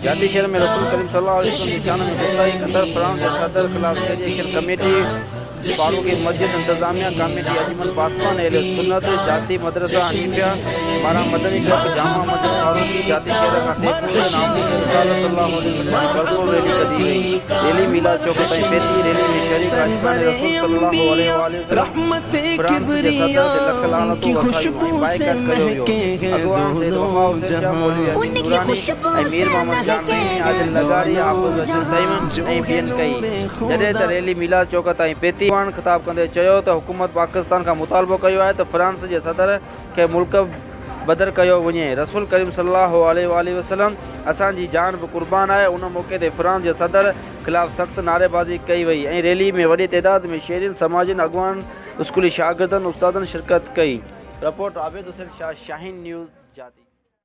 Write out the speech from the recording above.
जाती शहर में रसूल करीम सल्लल्लाहु अलैहि वसल्लम की शान में गुस्ताखी कतर फ्रांस के सदर खिलाफ एजुकेशन कमेटी फारूकी मस्जिद इंतजामिया कमेटी अजमल पासवान अहले सुन्नत जाती मदरसा हनीफिया मारा मदनी क्लब जामा मस्जिद फारूकी जाती शहर का टेक्निकल नाम की सल्लल्लाहु अलैहि वसल्लम बरकोल रैली कदी गई। रैली मिला चौक ताईं पेती रैली में शरीक अजमान रसूल सल्लल्लाहु अलैहि वसल्लम फ्रांस के सदर से लख लानत वसाई बाइकाट कयो वियो। अगवान से वफा उद्देशा मौलवी अमीन नूरानी अमीर मोहम्मद जामी आदिल लगारी हाफिज अजल तैमन ऐं बियन कई। जॾहिं त रैली मिला चौक ताईं पेती खिताब कंदे चयो त हुकूमत पाकिस्तान का मुतालबो कयो आहे त फ्रांस के सदर के मुल्क बदर कयो वञे। रसूल करीम सल्लल्लाहु अलैहि वसल्लम असांजी जान भी कुर्बान है। उन मौके ते फ्रांस के सदर खिलाफ सख्त नारेबाजी कई वई ऐं रैली में वॾी तइदाद में शहरियुनि समाजिन अगवान स्कूली शागिर्दनि उस्तादनि शिरकत कई। रिपोर्ट आबिद हुसैन शाह, शाहीन न्यूज़ जाती।